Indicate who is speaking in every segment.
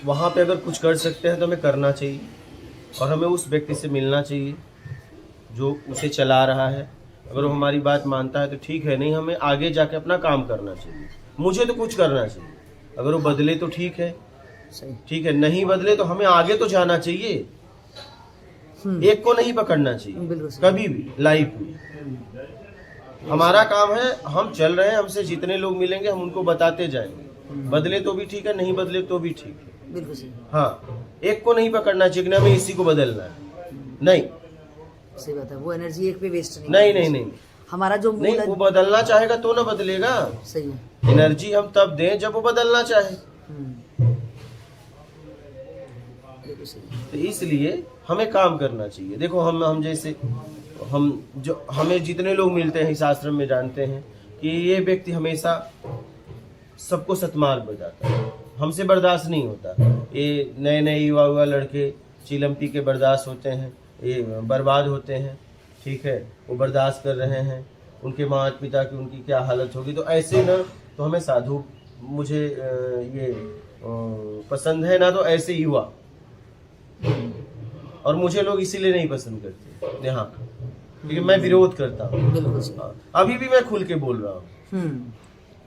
Speaker 1: वहाँ पे अगर कुछ कर सकते हैं तो हमें करना चाहिए, और हमें उस व्यक्ति से मिलना चाहिए जो उसे चला रहा है। अगर वो हमारी बात मानता है तो ठीक है, नहीं हमें आगे जाके अपना काम करना चाहिए। मुझे तो कुछ करना चाहिए, अगर वो बदले तो ठीक है, ठीक है, नहीं बदले तो हमें आगे तो जाना चाहिए। एक को नहीं पकड़ना चाहिए कभी भी लाइफ में। हमारा काम है, हम चल रहे हैं, हमसे जितने लोग मिलेंगे हम उनको बताते जाएंगे, बदले तो भी ठीक है, नहीं बदले तो भी ठीक है।
Speaker 2: बिल्कुल सही।
Speaker 1: हाँ, एक को नहीं पकड़ना चाहिए कि हमें इसी को बदलना है, नहीं
Speaker 2: सही बात है, वो एनर्जी एक पे वेस्ट
Speaker 1: नहीं,
Speaker 2: हमारा जो
Speaker 1: नहीं, वो बदलना चाहेगा तो ना बदलेगा।
Speaker 2: सही है।
Speaker 1: एनर्जी हम तब दें जब वो बदलना चाहे।
Speaker 2: बिल्कुल सही।
Speaker 1: तो इसलिए हमें काम करना चाहिए। देखो हम जैसे हमें जितने लोग मिलते हैं इस आश्रम में जानते हैं कि ये व्यक्ति हमेशा सबको सतमार्ग बजाता है, हमसे बर्दाश्त नहीं होता। ये नए नए युवा लड़के चिलम पी के बर्दाश्त होते हैं, ये बर्बाद होते हैं, ठीक है, वो बर्दाश्त कर रहे हैं, उनके माता पिता की उनकी क्या हालत होगी। तो ऐसे ना तो हमें साधु, मुझे ये पसंद है ना, तो ऐसे युवा, और मुझे लोग इसीलिए नहीं पसंद करते यहाँ, क्योंकि मैं विरोध करता हूँ।
Speaker 2: बिल्कुल।
Speaker 1: अभी भी मैं खुल के बोल रहा हूँ,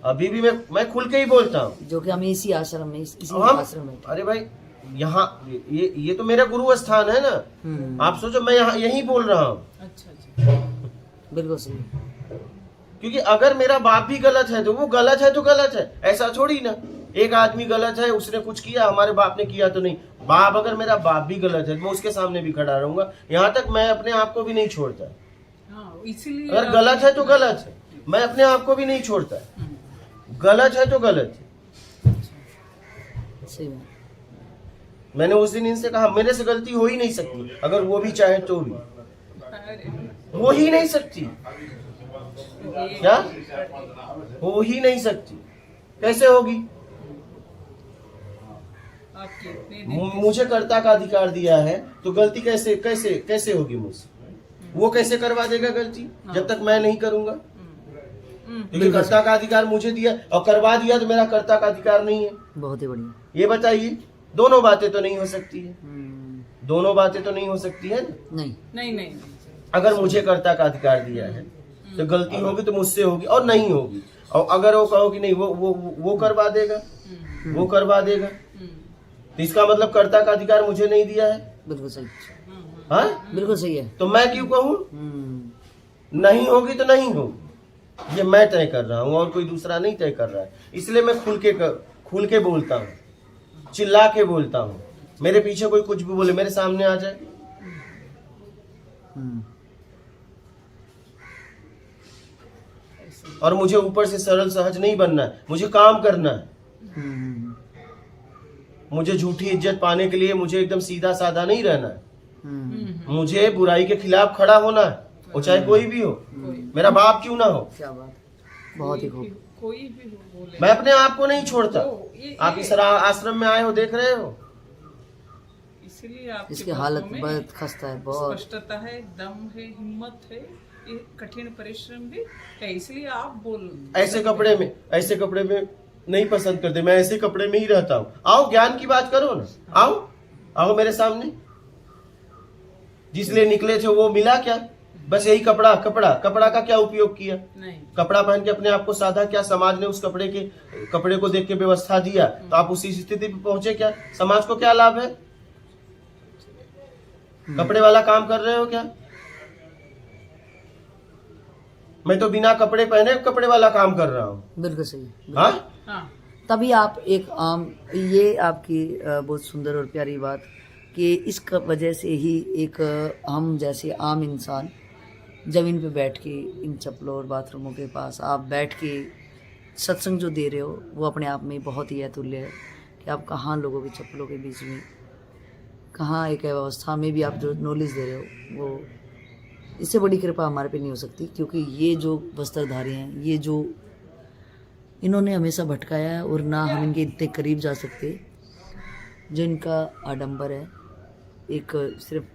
Speaker 1: अभी भी मैं खुल के ही बोलता हूँ,
Speaker 2: जो कि हमें इसी आश्रम में इसी आश्रम में।
Speaker 1: अरे भाई, यहाँ ये तो मेरा गुरु स्थान है ना। आप सोचो मैं यहाँ यही बोल रहा हूँ।
Speaker 2: अच्छा। बिल्कुल सही।
Speaker 1: क्योंकि अगर मेरा बाप भी गलत है तो वो गलत है तो गलत है, ऐसा छोड़ी ना। एक आदमी गलत है, उसने कुछ किया, हमारे बाप ने किया तो नहीं। बाप, अगर मेरा बाप भी गलत है तो मैं उसके सामने भी खड़ा रहूंगा। यहाँ तक मैं अपने आप को भी नहीं छोड़ता।
Speaker 3: इसीलिए
Speaker 1: अगर गलत है तो गलत है, मैं अपने आप को भी नहीं छोड़ता। गलत है तो गलत है।
Speaker 2: सही बात।
Speaker 1: मैंने उस दिन इनसे कहा मेरे से गलती हो ही नहीं सकती, अगर वो भी चाहे तो भी हो ही नहीं सकती। क्या हो ही नहीं सकती? कैसे होगी? मुझे कर्ता का अधिकार दिया है तो गलती कैसे कैसे कैसे होगी मुझसे? वो कैसे करवा देगा गलती जब तक मैं नहीं करूंगा? क्योंकि कर्ता का अधिकार मुझे दिया और करवा दिया तो मेरा कर्ता का अधिकार नहीं है।
Speaker 2: बहुत ही बढ़िया।
Speaker 1: ये बताइए, दोनों बातें तो नहीं हो सकती है। दोनों बातें तो नहीं हो सकती है।
Speaker 3: नहीं।
Speaker 1: अगर मुझे कर्ता का अधिकार दिया है तो गलती होगी तो मुझसे होगी और नहीं होगी। और अगर वो कहो कि नहीं वो करवा देगा, वो करवा देगा, तो इसका मतलब कर्ता का अधिकार मुझे नहीं दिया है।
Speaker 2: बिल्कुल सही।
Speaker 1: हाँ,
Speaker 2: बिल्कुल सही है।
Speaker 1: तो मैं क्यों कहूँ? नहीं होगी तो नहीं होगी, ये मैं तय कर रहा हूँ और कोई दूसरा नहीं तय कर रहा है। इसलिए मैं खुल के बोलता हूँ, चिल्ला के बोलता हूँ। मेरे पीछे कोई कुछ भी बोले, मेरे सामने आ जाए। और मुझे ऊपर से सरल सहज नहीं बनना है, मुझे काम करना है। मुझे झूठी इज्जत पाने के लिए मुझे एकदम सीधा साधा नहीं रहना है। मुझे बुराई के खिलाफ खड़ा होना है, वो चाहे कोई भी हो, मेरा बाप क्यों ना हो।
Speaker 2: क्या बात, बहुत ही खूब।
Speaker 3: कोई भी बोले,
Speaker 1: मैं अपने आप को नहीं छोड़ता। आप इस आश्रम में आए हो, देख रहे हो,
Speaker 3: इसलिए
Speaker 2: इसकी हालत बहुत खस्ता है, बहुत
Speaker 3: स्पष्टता है, दम है, हिम्मत है, ये कठिन परिश्रम भी है, इसलिए आप बोल।
Speaker 1: ऐसे कपड़े में नहीं पसंद करते, मैं ऐसे कपड़े में ही रहता हूँ। आओ ज्ञान की बात करो ना, आओ मेरे सामने। जिसलिए निकले थे वो मिला क्या? बस यही कपड़ा का क्या उपयोग किया?
Speaker 3: नहीं।
Speaker 1: कपड़ा पहन के अपने आप को साधा क्या? समाज ने उस कपड़े को देख के व्यवस्था दिया तो आप उसी स्थिति पे पहुंचे क्या? समाज को क्या लाभ है? कपड़े वाला काम कर रहे हो क्या? मैं तो बिना कपड़े पहने कपड़े वाला काम कर रहा हूँ।
Speaker 2: बिल्कुल सही।
Speaker 3: हाँ।
Speaker 2: तभी आप एक आम, ये आपकी बहुत सुंदर और प्यारी बात कि इस वजह से ही एक हम जैसे आम इंसान जमीन पे बैठ के इन चप्पलों और बाथरूमों के पास आप बैठ के सत्संग जो दे रहे हो वो अपने आप में बहुत ही अतुल्य है कि आप कहाँ लोगों की चप्पलों के बीच में, कहाँ एक अवस्था में भी आप जो नॉलेज दे रहे हो, वो इससे बड़ी कृपा हमारे पे नहीं हो सकती। क्योंकि ये जो वस्त्रधारी हैं, ये जो इन्होंने हमेशा भटकाया है और ना हम इनके इतने करीब जा सकते। जो इनका आडंबर है एक सिर्फ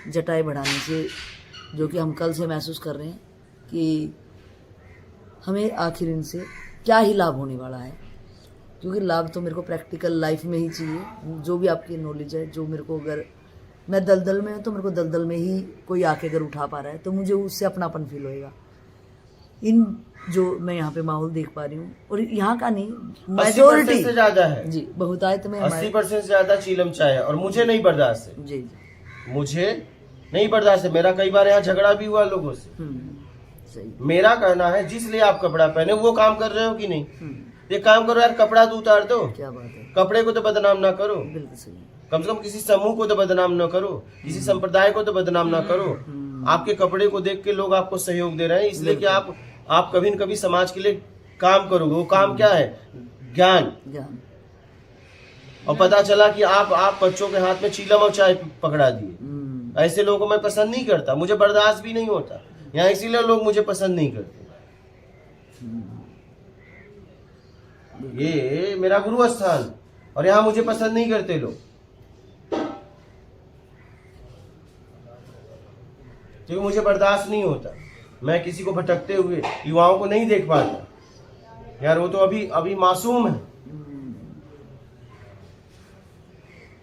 Speaker 2: जटाएं बढ़ाने से, जो कि हम कल से महसूस कर रहे हैं कि हमें आखिर इनसे क्या ही लाभ होने वाला है। क्योंकि लाभ तो मेरे को प्रैक्टिकल लाइफ में ही चाहिए। जो भी आपकी नॉलेज है, जो मेरे को, अगर मैं दलदल में हूँ तो मेरे को दलदल में ही कोई आके अगर उठा पा रहा है तो मुझे उससे अपनापन फील होएगा। इन जो मैं यहाँ पे माहौल देख पा रही हूँ, और यहाँ का नहीं,
Speaker 1: 80% से ज्यादा है
Speaker 2: जी बहुतायत में
Speaker 1: 80% से ज्यादा चीलम चाय है, और मुझे नहीं बर्दाश्त है,
Speaker 2: जी जी
Speaker 1: मुझे नहीं बर्दाश्त है। मेरा कई बार यहाँ झगड़ा भी हुआ लोगों से।
Speaker 2: सही।
Speaker 1: मेरा कहना है जिस लिए आप कपड़ा पहने वो काम कर रहे हो कि नहीं, ये काम करो यार, कपड़ा तो उतार दो,
Speaker 2: क्या बात है,
Speaker 1: कपड़े को तो बदनाम ना करो,
Speaker 2: बिल्कुल सही।
Speaker 1: कम से कम किसी समूह को तो बदनाम ना करो, किसी संप्रदाय को तो बदनाम ना करो। आपके कपड़े को देख के लोग आपको सहयोग दे रहे हैं, इसलिए कि आप कभी न कभी समाज के लिए काम करोगे। वो काम क्या है? ज्ञान।
Speaker 2: ज्ञान।
Speaker 1: और पता चला कि आप बच्चों के हाथ में चीलम और चाय पकड़ा दिए। ऐसे लोगों को मैं पसंद नहीं करता, मुझे बर्दाश्त भी नहीं होता यहाँ, इसीलिए लोग मुझे पसंद नहीं करते। ये मेरा गुरु स्थान, और यहाँ मुझे पसंद नहीं करते लोग, क्योंकि मुझे बर्दाश्त नहीं होता। मैं किसी को भटकते हुए युवाओं को नहीं देख पाता। यार वो तो अभी मासूम है,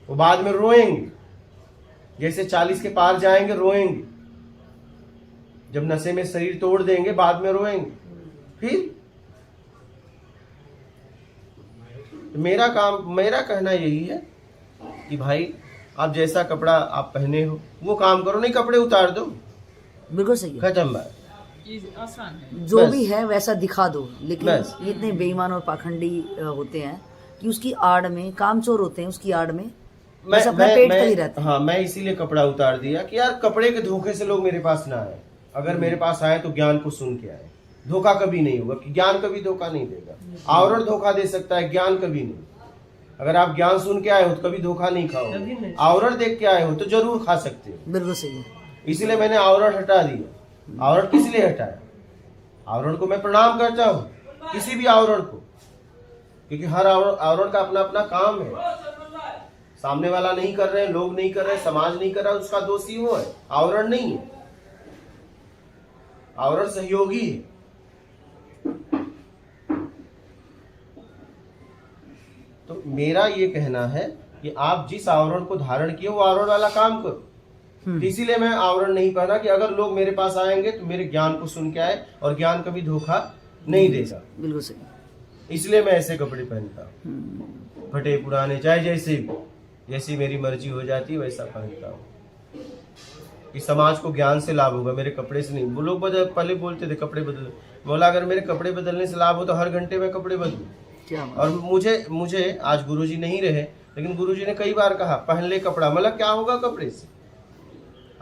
Speaker 1: वो बाद में रोएंगे, जैसे 40 के पार जाएंगे रोएंगे, जब नशे में शरीर तोड़ देंगे बाद में रोएंगे। फिर मेरा कहना यही है कि भाई आप जैसा कपड़ा आप पहने हो वो काम करो, नहीं कपड़े उतार दो,
Speaker 2: बिल्कुल सही है।
Speaker 1: खत्म बात।
Speaker 3: ये आसान है।
Speaker 2: जो
Speaker 1: बस।
Speaker 2: भी है वैसा दिखा दो, लेकिन
Speaker 1: बस।
Speaker 2: ये इतने बेईमान और पाखंडी होते हैं कि उसकी आड़ में, कामचोर होते हैं उसकी आड़ में, बस अपना पेट कर ही रहते हैं।
Speaker 1: हाँ, मैं इसीलिए कपड़ा उतार दिया कि यार कपड़े के धोखे से लोग मेरे पास ना आए। अगर मेरे पास आए तो ज्ञान को सुन के आए। धोखा कभी नहीं होगा, कि ज्ञान कभी धोखा नहीं देगा। आवरण धोखा दे सकता है, ज्ञान कभी नहीं। अगर आप ज्ञान सुन के आए हो तो कभी धोखा नहीं खाओगे। आवरण देख के आए हो तो जरूर खा सकते हो।
Speaker 2: बिल्कुल सही है।
Speaker 1: इसलिए मैंने आवरण हटा दिया। आवरण किस लिए हटाया? आवरण को मैं प्रणाम करता हूँ, किसी भी आवरण को, क्योंकि हर आवरण का अपना अपना काम है। सामने वाला नहीं कर रहे, लोग नहीं कर रहे, समाज नहीं कर रहा, उसका दोषी वो है, आवरण नहीं है। आवरण सहयोगी है। तो मेरा ये कहना है कि आप जिस आवरण को धारण किए वो आवरण वाला काम करो। इसीलिए मैं आवरण नहीं पहना कि अगर लोग मेरे पास आएंगे तो मेरे ज्ञान को सुन के आए, और ज्ञान कभी धोखा नहीं देगा।
Speaker 2: बिल्कुल सही।
Speaker 1: इसलिए मैं ऐसे कपड़े पहनता हूँ, फटे पुराने, चाहे जैसी मेरी मर्जी हो जाती है वैसा पहनता हूँ। इस समाज को ज्ञान से लाभ होगा, मेरे कपड़े से नहीं। वो लोग पहले बोलते थे कपड़े बदल, बोला अगर मेरे कपड़े बदलने से लाभ हो तो हर घंटे में कपड़े बदलूं।
Speaker 2: क्या
Speaker 1: और मुझे आज गुरुजी नहीं रहे, लेकिन गुरुजी ने कई बार कहा पहन ले कपड़ा, मतलब क्या होगा कपड़े से।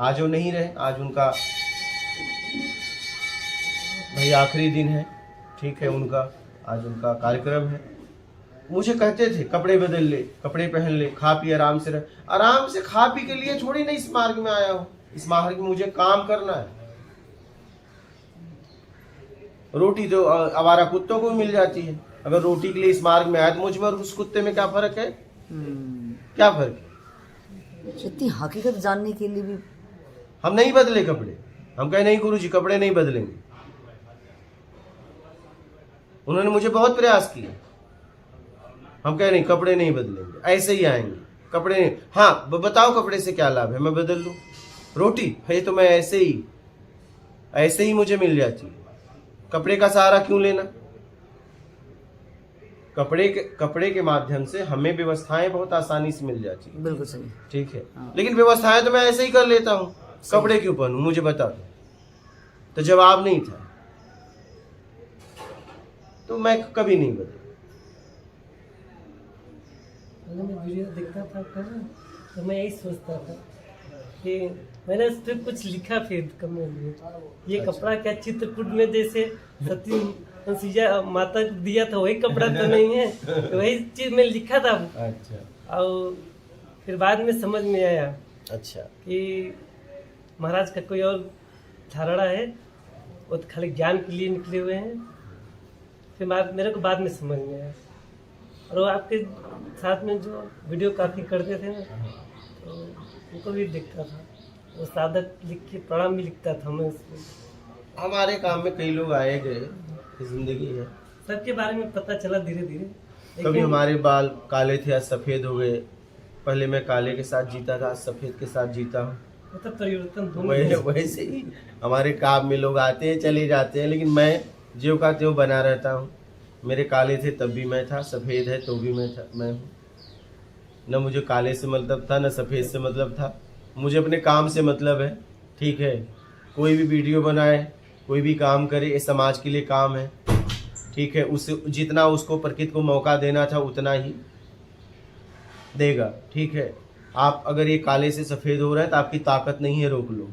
Speaker 1: आज वो नहीं रहे, आज उनका भाई आखिरी दिन है, ठीक है, उनका आज उनका कार्यक्रम है। मुझे कहते थे कपड़े बदल ले, कपड़े पहन ले, खा पी आराम से रह। आराम से खा पी के लिए थोड़ी नहीं इस मार्ग में आया हूं। इस मार्ग में मुझे काम करना है। रोटी तो आवारा कुत्तों को मिल जाती है। अगर रोटी के लिए इस मार्ग में आया तो मुझ में और उस कुत्ते में क्या फर्क है? क्या फर्क है?
Speaker 2: इतनी हकीकत जानने के लिए भी
Speaker 1: हम नहीं बदले कपड़े। हम कहे नहीं गुरुजी कपड़े नहीं बदलेंगे। उन्होंने मुझे बहुत प्रयास किया। हम कहे नहीं कपड़े नहीं बदलेंगे, ऐसे ही आएंगे कपड़े नहीं। हाँ बताओ कपड़े से क्या लाभ है, मैं बदल लूं। रोटी है तो मैं ऐसे ही मुझे मिल जाती है। कपड़े का सहारा क्यों लेना? कपड़े के माध्यम से हमें व्यवस्थाएं बहुत आसानी से मिल जाती है।
Speaker 2: बिल्कुल सही।
Speaker 1: ठीक है,
Speaker 2: हाँ।
Speaker 1: लेकिन व्यवस्थाएं तो मैं ऐसे ही कर लेता हूँ। कपड़े क्यों पहनूं, मुझे बता दो। तो जवाब नहीं था, तो मैं कभी नहीं बदला।
Speaker 4: मैं वीडियो देखता था आपका ना, तो मैं यही सोचता था कि मैंने उस पर कुछ लिखा फिर कमेंट में, ये
Speaker 1: अच्छा।
Speaker 4: कपड़ा क्या चित्रकूट में जैसे सती सीजा माता को दिया था वही कपड़ा तो नहीं है, तो वही चीज मैं लिखा था।
Speaker 1: अच्छा
Speaker 4: और फिर बाद में समझ में आया
Speaker 1: अच्छा
Speaker 4: कि महाराज का कोई और धारणा है, वो तो खाली ज्ञान के लिए निकले हुए हैं। फिर मेरे को बाद में समझ में आया। और वो आपके साथ में जो वीडियो काफ़ी करते थे ना, तो उनको भी देखता था। वो साधक लिख के प्रणाम भी लिखता था मैं उसमें।
Speaker 1: हमारे काम में कई लोग आए गए, जिंदगी है।
Speaker 4: सबके बारे में पता चला धीरे धीरे।
Speaker 1: कभी हमारे बाल काले थे आज सफेद हो गए, पहले मैं काले के साथ जीता था आज सफेद के साथ जीता हूँ।
Speaker 4: मतलब परिवर्तन दोनों
Speaker 1: वैसे ही हमारे काम में लोग आते हैं चले जाते हैं, लेकिन मैं ज्यों का त्यों बना रहता हूँ। मेरे काले थे तब भी मैं था, सफेद है तो भी मैं हूँ। न मुझे काले से मतलब था न सफेद से मतलब था, मुझे अपने काम से मतलब है। ठीक है, कोई भी वीडियो बनाए, कोई भी काम करे, ये समाज के लिए काम है। ठीक है, उस जितना उसको प्रकृति को मौका देना था उतना ही देगा। ठीक है, आप अगर ये काले से सफेद हो रहा है तो आपकी ताकत नहीं है, रोक लो।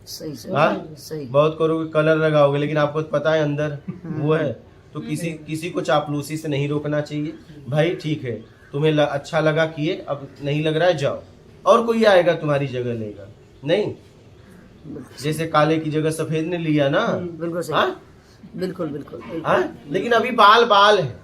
Speaker 2: सही सही
Speaker 1: हाँ?
Speaker 2: सही।
Speaker 1: बहुत करोगे, कलर लगाओगे, लेकिन आपको पता है अंदर वो है। तो किसी को चापलूसी से नहीं रोकना चाहिए। भाई ठीक है, तुम्हें अच्छा लगा किए, अब नहीं लग रहा है जाओ, और कोई आएगा तुम्हारी जगह लेगा। नहीं, जैसे काले की जगह सफेद ने लिया ना।
Speaker 2: बिल्कुल सही।
Speaker 1: हाँ?
Speaker 2: बिल्कुल बिल्कुल बिल्कुल।
Speaker 1: हाँ? लेकिन अभी बाल है,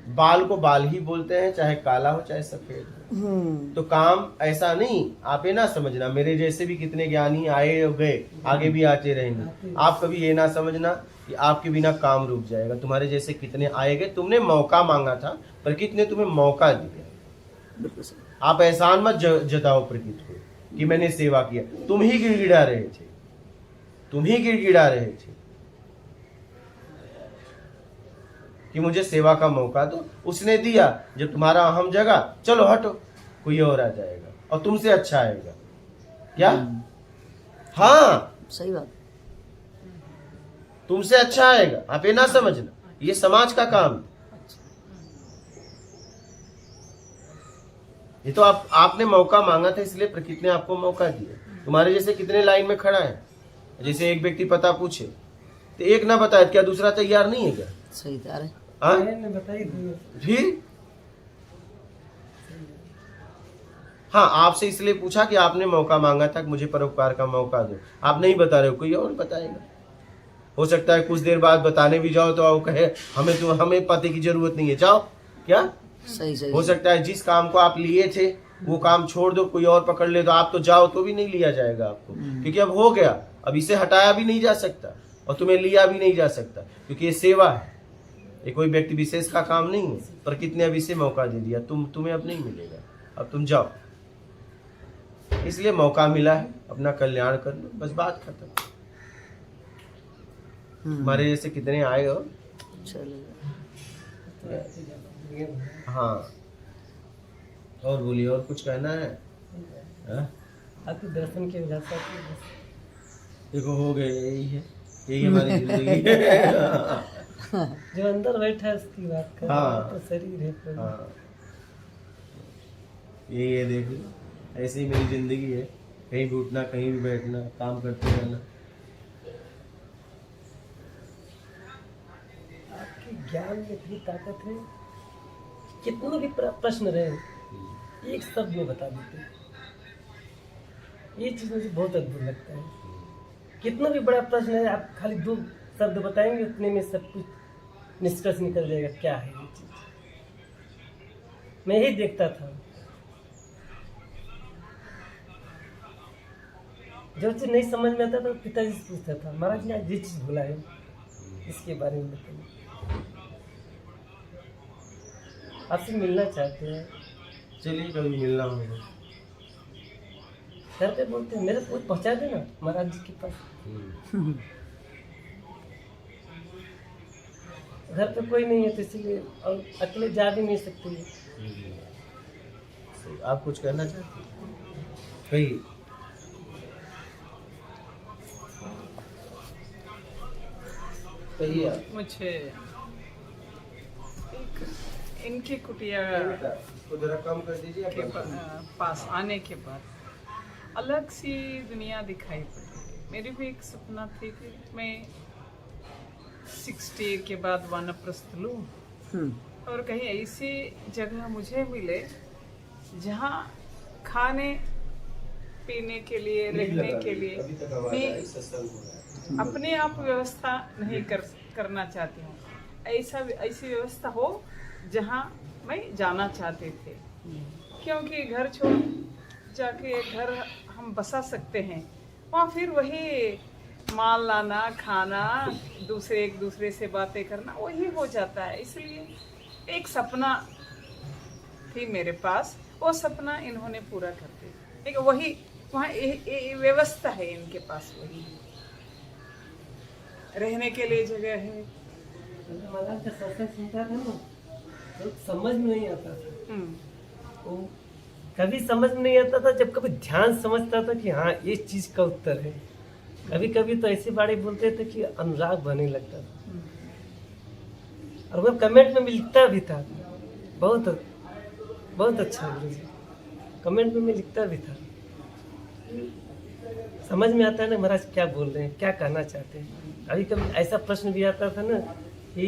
Speaker 1: बाल को बाल ही बोलते हैं, चाहे काला हो चाहे सफेद हो। तो काम ऐसा नहीं, आप ये ना समझना मेरे जैसे भी कितने ज्ञानी आए और गए, आगे भी आते रहेंगे। आप कभी ये ना समझना कि आपके बिना काम रुक जाएगा। तुम्हारे जैसे कितने आए गए, तुमने मौका मांगा था, प्रकृति ने तुम्हें मौका दिया।
Speaker 2: बिल्कुल सही।
Speaker 1: आप एहसान मत जताओ प्रकृति को कि मैंने सेवा किया। तुम ही गिड़गिड़ा रहे थे, तुम ही गिड़गिड़ा रहे थे कि मुझे सेवा का मौका दो। उसने दिया, जब तुम्हारा अहम जगा, चलो हटो, कोई और आ जाएगा और तुमसे अच्छा आएगा। क्या? हाँ,
Speaker 2: सही बात।
Speaker 1: तुमसे अच्छा आएगा। आप ये ना समझना, ये समाज का काम है। ये तो आपने मौका मांगा था, इसलिए प्रकृति ने आपको मौका दिया। तुम्हारे जैसे कितने लाइन में खड़ा है, जैसे एक व्यक्ति पता पूछे तो एक ना बताए, क्या दूसरा तैयार नहीं है क्या?
Speaker 2: सही कह रहे।
Speaker 1: हाँ?
Speaker 4: मैंने बताई दी।
Speaker 1: फिर हाँ, आपसे इसलिए पूछा कि आपने मौका मांगा था कि मुझे परोपकार का मौका दो। आप नहीं बता रहे हो, कोई और बताएगा। हो सकता है कुछ देर बाद बताने भी जाओ तो आप कहे हमें पते की जरूरत नहीं है, जाओ। क्या?
Speaker 2: सही सही।
Speaker 1: हो सकता है जिस काम को आप लिए थे वो काम छोड़ दो, कोई और पकड़ ले, तो आप तो जाओ तो भी नहीं लिया जाएगा आपको, क्योंकि अब हो गया। अब इसे हटाया भी नहीं जा सकता और तुम्हें लिया भी नहीं जा सकता, क्योंकि ये सेवा है, ये कोई व्यक्ति विशेष का काम नहीं है। प्रकृति ने अब इसे मौका दे दिया, तुम्हें अब नहीं मिलेगा, अब तुम जाओ। इसलिए मौका मिला है, अपना कल्याण कर लो, बस बात खत्म। हमारे जैसे कितने आए हो।
Speaker 2: चलो।
Speaker 1: हाँ, और बोलिए, और कुछ कहना है? हाँ?
Speaker 4: आपके दर्शन के वजह से
Speaker 1: देखो हो गए, यही है, यही हमारी जिंदगी है।
Speaker 4: जो अंदर बैठा है उसकी बात कर।
Speaker 1: हाँ।
Speaker 4: तो शरीर है कोई।
Speaker 1: हाँ, यही है, देख लो, ऐसे ही मेरी जिंदगी है। कहीं भी उठना, कहीं भी बैठना, काम करते रहना।
Speaker 4: आपके ज्ञान में इतनी ताकत है, कितने भी प्रश्न रहे एक शब्द में बता देते हैं। ये चीज मुझे बहुत अद्भुत लगता है। कितना भी बड़ा प्रश्न है, आप खाली 2 शब्द बताएंगे, उतने में सब कुछ निष्कर्ष निकल जाएगा क्या है ये चीज। मैं यही देखता था, जो चीज नहीं समझ में आता था पिताजी से पूछता था, महाराज ने आज ये चीज बोला है, इसके बारे में बताइए। आपसे मिलना चाहते हैं,
Speaker 1: चलिए कभी मिलना होगा।
Speaker 4: घर पे बोलते हैं मेरे को पहुंचा देना महाराज जी के पास। घर पे कोई नहीं है तो इसलिए, और अकेले जा भी नहीं सकते।
Speaker 1: आप कुछ कहना चाहते हैं? कहिए। कहिए आप।
Speaker 3: मुझे इनकी कुटिया
Speaker 1: इसको जरा कम कर दीजिए।
Speaker 3: के पास आने के बाद अलग सी दुनिया दिखाई पड़ी। मेरी भी एक सपना थी कि मैं 60 के बाद वानप्रस्थ लूँ और कहीं ऐसी जगह मुझे मिले जहाँ खाने पीने के लिए, रहने के लिए मैं अपने आप व्यवस्था नहीं करना चाहती हूँ। ऐसी व्यवस्था हो जहाँ मैं जाना चाहते थे, क्योंकि घर छोड़ जाके घर हम बसा सकते हैं, वहाँ फिर वही माल लाना, खाना, एक दूसरे से बातें करना वही हो जाता है। इसलिए एक सपना थी मेरे पास, वो सपना इन्होंने पूरा कर दिया। ठीक है, वही वहाँ व्यवस्था है इनके पास, वही रहने के लिए जगह है।
Speaker 4: महाराज का सत्संग सुनता था ना तो समझ में नहीं आता था। वो कभी समझ में नहीं आता था, जब कभी ध्यान समझता था कि हाँ ये चीज का उत्तर है। कभी कभी तो ऐसी बातें बोलते थे कि अनुराग बहने लगता था, और वो कमेंट में लिखता भी था, बहुत बहुत अच्छा गुरु जी, कमेंट में मैं लिखता भी था। समझ में आता है ना महाराज क्या बोल रहे हैं, क्या कहना चाहते हैं। कभी कभी ऐसा प्रश्न भी आता था ना कि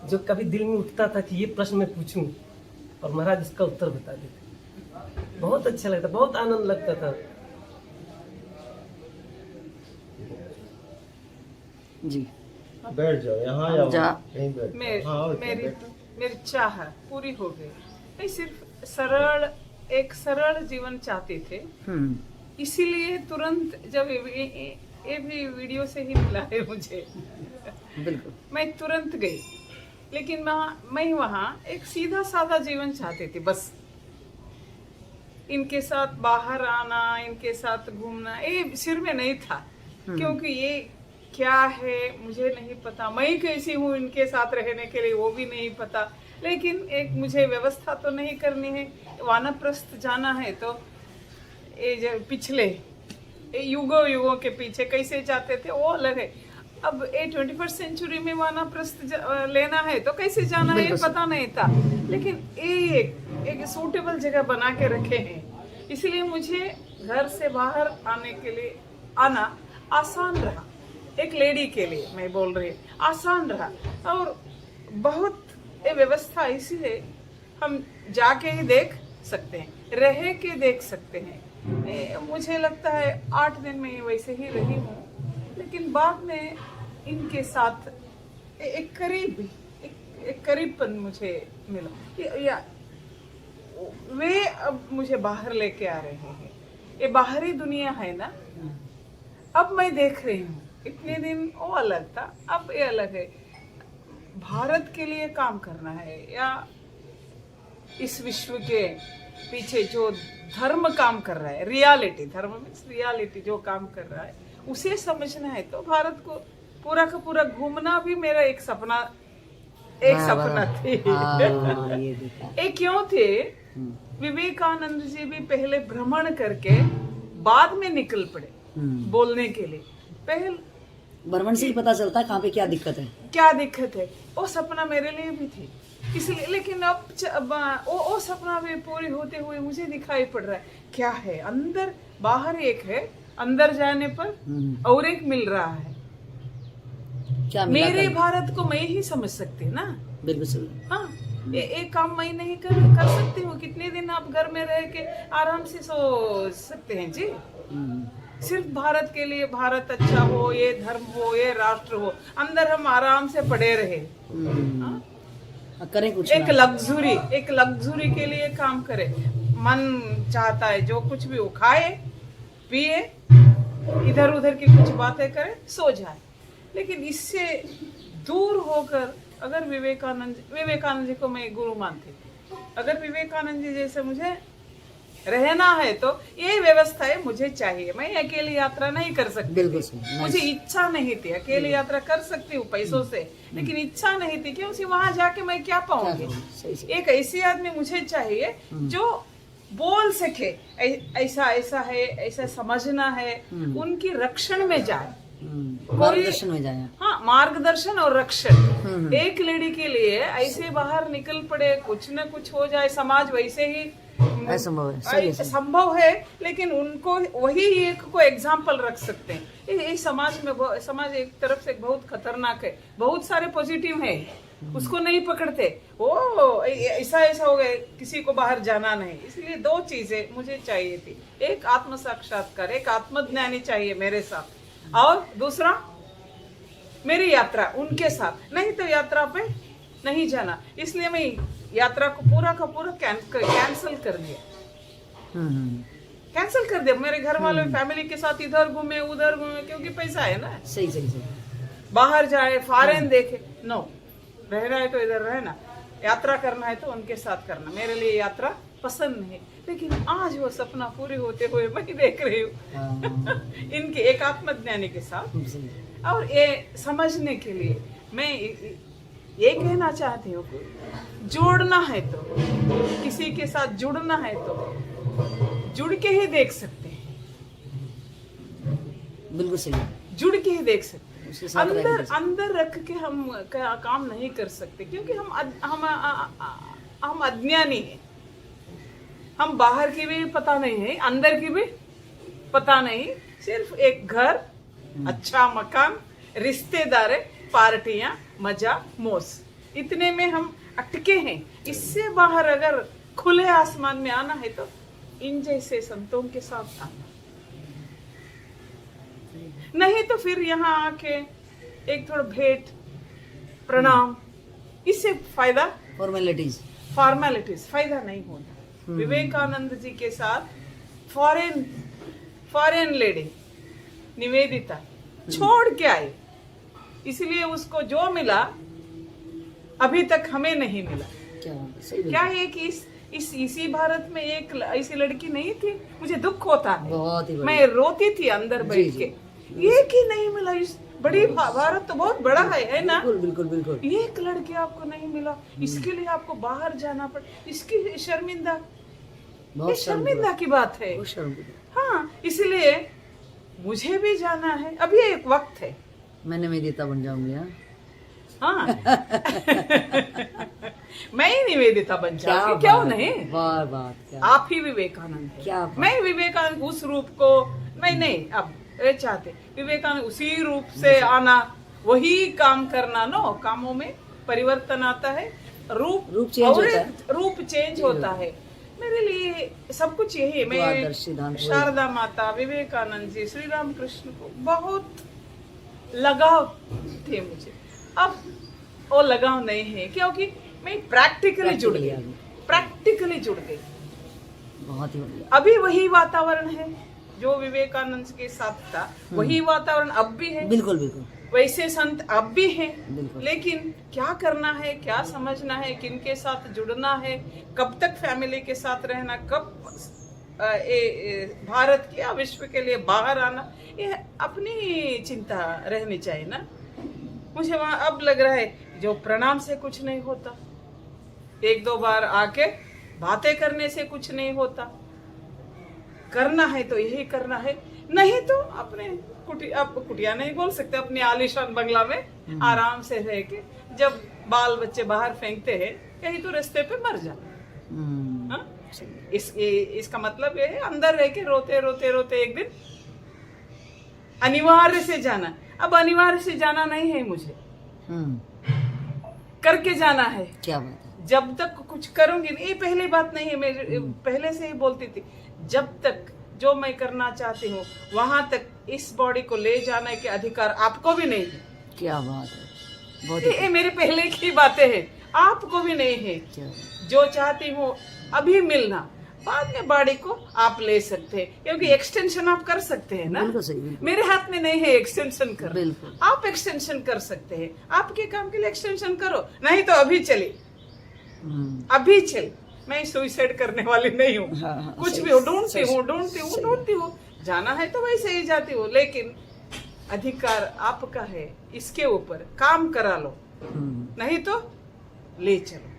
Speaker 4: जो कभी दिल में उठता था कि ये प्रश्न मैं पूछूं, और महाराज इसका उत्तर बता देते। बहुत अच्छा लगता, बहुत आनंद लगता था।
Speaker 2: जी
Speaker 1: बैठ जाओ यहाँ या
Speaker 2: जा-
Speaker 1: कहीं बैठ जाओ। हाँ, और क्या,
Speaker 3: मेरी
Speaker 1: बैठो।
Speaker 3: मेरी चाह पूरी हो गई। मैं सिर्फ एक सरल जीवन चाहते थे, इसीलिए तुरंत जब ये भी वीडियो से ही मिला है मुझे,
Speaker 2: बिल्कुल।
Speaker 3: मैं तुरंत गई। लेकिन मैं वहाँ एक सीधा साधा जीवन चाहती थी, बस इनके साथ बाहर आना, इनके साथ घूमना, ये सिर में नहीं था। क्योंकि ये क्या है मुझे नहीं पता, मैं कैसी हूँ इनके साथ रहने के लिए वो भी नहीं पता। लेकिन एक मुझे व्यवस्था तो नहीं करनी है, वानप्रस्थ जाना है तो ये जो पिछले युगों के पीछे कैसे जाते थे वो अलग है। अब ये 21st सेंचुरी में वानप्रस्थ लेना है तो कैसे जाना है पता नहीं था। लेकिन एक सूटेबल जगह बना के रखे हैं, इसलिए मुझे घर से बाहर आने के लिए आना आसान रहा। एक लेडी के लिए मैं बोल रही आसान रहा। और बहुत ये व्यवस्था ऐसी है, हम जाके ही देख सकते हैं, रह के देख सकते हैं। मुझे लगता है 8 दिन में वैसे ही रही हूँ, लेकिन बाद में इनके साथ एक करीबपन मुझे मिला। या वे अब मुझे बाहर लेके आ रहे हैं। ये बाहरी दुनिया है ना, अब मैं देख रही हूँ। इतने दिन वो अलग था, अब ये अलग है। भारत के लिए काम करना है या इस विश्व के पीछे जो धर्म काम कर रहा है, रियलिटी, धर्म मीन्स रियलिटी, जो काम कर रहा है उसे समझना है तो भारत को पूरा का पूरा घूमना भी मेरा एक सपना थे। ये क्यों थे? विवेकानंद जी भी पहले भ्रमण करके बाद में निकल पड़े बोलने के लिए। पहले
Speaker 2: भ्रमण से ही पता चलता है कहाँ पे क्या दिक्कत है,
Speaker 3: क्या दिक्कत है। वो सपना मेरे लिए भी थी, इसलिए। लेकिन अब वो सपना भी पूरी होते हुए मुझे दिखाई पड़ रहा है क्या है अंदर, बाहर एक है, अंदर जाने पर और एक मिल रहा है।
Speaker 2: क्या मिला
Speaker 3: मेरे
Speaker 2: कर?
Speaker 3: भारत को मैं ही समझ सकती ना।
Speaker 2: बिल्कुल सही।
Speaker 3: हाँ, एक काम मैं नहीं कर सकती हूँ। कितने दिन आप घर में रह के आराम से सो सकते हैं जी? सिर्फ भारत के लिए, भारत अच्छा हो, ये धर्म हो, ये राष्ट्र हो, अंदर हम आराम से पड़े रहे।
Speaker 2: करें कुछ
Speaker 3: एक लग्जरी के लिए काम करे। मन चाहता है जो कुछ भी वो खाए पिए, इधर उधर की कुछ बातें करे, सो जाए। लेकिन इससे दूर होकर अगर विवेकानंद जी को मैं गुरु मानती, अगर विवेकानंद जी जैसे मुझे रहना है तो ये व्यवस्था है मुझे चाहिए। मैं अकेली यात्रा नहीं कर सकती।
Speaker 2: बिल्कुल सही।
Speaker 3: मुझे इच्छा नहीं थी। अकेली यात्रा कर सकती हूँ पैसों से, लेकिन इच्छा नहीं थी। क्योंकि वहां जाके मैं क्या पाऊंगी? एक ऐसी आदमी मुझे चाहिए जो बोल सके ऐसा ऐसा है, ऐसा समझना है, उनकी रक्षण में जाए,
Speaker 2: मार्गदर्शन में जाए।
Speaker 3: हाँ, मार्गदर्शन और रक्षण। एक लेडी के लिए ऐसे बाहर निकल पड़े, कुछ न कुछ हो जाए, समाज वैसे ही
Speaker 2: असंभव है। सही है।
Speaker 3: संभव है, लेकिन उनको वही एक को एग्जाम्पल रख सकते हैं। ये समाज में, समाज एक तरफ से बहुत खतरनाक है, बहुत सारे पॉजिटिव है, उसको नहीं पकड़ते। ओ ऐसा हो गया, किसी को बाहर जाना नहीं। इसलिए 2 चीजें मुझे चाहिए थी, एक आत्म साक्षात्कार, एक आत्मज्ञानी चाहिए मेरे साथ, और दूसरा मेरी यात्रा उनके साथ। नहीं तो यात्रा पे नहीं जाना। इसलिए मैं यात्रा को पूरा का पूरा कैंसिल कर दिया। मेरे घर वाले फैमिली के साथ इधर घूमे उधर घूमे, क्योंकि पैसा है ना।
Speaker 2: सही।
Speaker 3: बाहर जाए, फॉरेन देखे, नो। रहना है तो इधर रहना। यात्रा करना है तो उनके साथ करना, मेरे लिए यात्रा पसंद नहीं। लेकिन आज वो सपना पूरे होते हुए मैं देख रही हूँ
Speaker 2: हाँ,
Speaker 3: इनके एक आत्मज्ञानी के साथ।
Speaker 2: सही।
Speaker 3: और ये समझने के लिए मैं ये कहना चाहती हूँ, जोड़ना है तो, किसी के साथ जुड़ना है तो जुड़ के ही देख सकते हैं,
Speaker 2: बिल्कुल सही।
Speaker 3: जुड़ के ही देख सकते हैं।
Speaker 2: उसके साथ रह के
Speaker 3: अंदर
Speaker 2: देख सकते
Speaker 3: अंदर रख के हम काम नहीं कर सकते, क्योंकि हम अज्ञानी हैं। हम बाहर की भी पता नहीं है, अंदर की भी पता नहीं। सिर्फ एक घर, अच्छा मकान, रिश्तेदार, पार्टियां, मजा मौज, इतने में हम अटके हैं। इससे बाहर अगर खुले आसमान में आना है तो इन जैसे संतों के साथ आना, नहीं तो फिर यहाँ आके एक थोड़ा भेंट प्रणाम, इससे फायदा, फॉर्मेलिटीज फायदा नहीं होता। विवेकानंद जी के साथ फॉरेन लेडी निवेदिता छोड़ के आई, इसलिए उसको जो मिला अभी तक हमें नहीं मिला। क्या है कि इसी भारत में एक ऐसी लड़की नहीं थी, मुझे दुख होता है,
Speaker 2: बहुत ही
Speaker 3: मैं रोती थी अंदर बैठ के, एक ही नहीं मिला। इस बड़ी भारत तो बहुत बड़ा है ना,
Speaker 2: बिल्कुल बिल्कुल।
Speaker 3: एक लड़की आपको नहीं मिला, इसके लिए आपको बाहर जाना पड़ा, इसकी शर्मिंदा, ये शर्मिंदा की बात है। हाँ, इसलिए मुझे भी जाना है, अभी एक वक्त है।
Speaker 2: मैंने निवेदिता बन जाऊंगी।
Speaker 3: हाँ मैं ही निवेदिता बन जाऊंगी, क्यों नहीं?
Speaker 2: बात
Speaker 3: आप ही विवेकानंद है।
Speaker 2: क्या बात।
Speaker 3: मैं विवेकानंद उस रूप को मैं नहीं अब चाहते, विवेकानंद उसी रूप से आना, वही काम करना। नो, कामों में परिवर्तन आता है, रूप चेंज होता है। मेरे लिए सब कुछ यही है। मैं शारदा माता, विवेकानंद जी, श्री राम कृष्ण को बहुत लगाव थे मुझे। अब वो लगाव नहीं है, क्योंकि मैं प्रैक्टिकली जुड़ गई।
Speaker 2: बहुत ही बढ़िया।
Speaker 3: अभी वही वातावरण है जो विवेकानंद के साथ था, वही वातावरण अब भी है।
Speaker 2: बिल्कुल बिल्कुल।
Speaker 3: वैसे संत अब भी हैं, लेकिन क्या करना है, क्या समझना है, किनके साथ जुड़ना है, कब तक फैमिली के साथ रहना, कब भारत के या विश्व के लिए बाहर आना, ये अपनी चिंता रहनी चाहिए ना। मुझे वहां अब लग रहा है जो प्रणाम से कुछ नहीं होता, एक दो बार आके बातें करने से कुछ नहीं होता। करना है तो यही करना है, नहीं तो अपने कुटिया नहीं बोल सकते, अपने आलीशान बंगला में आराम से रह के, जब बाल बच्चे बाहर फेंकते हैं कहीं तो रास्ते पे मर जाना। इसका मतलब ये है अंदर रह के रोते रोते रोते एक दिन अनिवार्य से जाना। अब अनिवार्य से जाना नहीं है मुझे, करके जाना है।
Speaker 2: क्या बात है।
Speaker 3: जब तक कुछ करूंगी, ये पहली बात नहीं है, मैं पहले से ही बोलती थी, जब तक जो मैं करना चाहती हूँ वहां तक इस बॉडी को ले जाने के अधिकार आपको भी नहीं है।
Speaker 2: क्या बात है। बहुत
Speaker 3: ये मेरे पहले की बातें हैं, आपको भी नहीं है। जो चाहती हूँ अभी मिलना, बाद में बॉडी को आप ले सकते हैं, क्योंकि एक्सटेंशन आप कर सकते हैं ना।
Speaker 2: बिल्कुल सही, बिल्कुल।
Speaker 3: मेरे हाथ में नहीं है एक्सटेंशन कर,
Speaker 2: बिल्कुल।
Speaker 3: आप एक्सटेंशन कर सकते हैं, आपके काम के लिए एक्सटेंशन करो, नहीं तो अभी चले, अभी चल। मैं सुसाइड करने वाली नहीं हूँ।
Speaker 2: हाँ,
Speaker 3: कुछ भी हो, ढूंढती हूँ, जाना है तो वैसे ही जाती हूँ, लेकिन अधिकार आपका है, इसके ऊपर काम करा लो, नहीं तो ले चलो।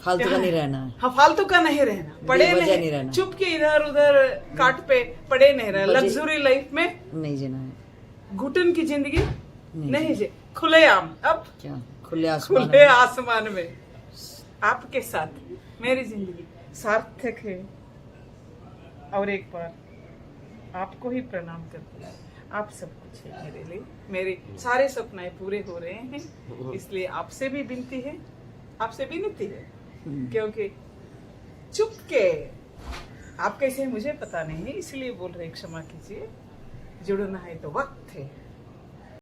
Speaker 2: फालतू का नहीं रहना है।
Speaker 3: हाँ, फालतू का नहीं रहना, पड़े नहीं रहना, चुप के इधर उधर काट पे पड़े नहीं रहना। लग्जरी लाइफ में
Speaker 2: नहीं जीना है,
Speaker 3: घुटन की जिंदगी नहीं जी, खुले आम। अब
Speaker 2: क्या
Speaker 3: खुले आसमान में आपके साथ मेरी जिंदगी सार्थक है। और एक बार आपको ही प्रणाम करती हूँ, आप सब कुछ है मेरे लिए, मेरे सारे सपने पूरे हो रहे हैं, इसलिए आपसे भी विनती है, आपसे विनती है, क्योंकि चुप के आप कैसे मुझे पता नहीं है, इसलिए बोल रहे, क्षमा कीजिए। जुड़ना है तो वक्त है,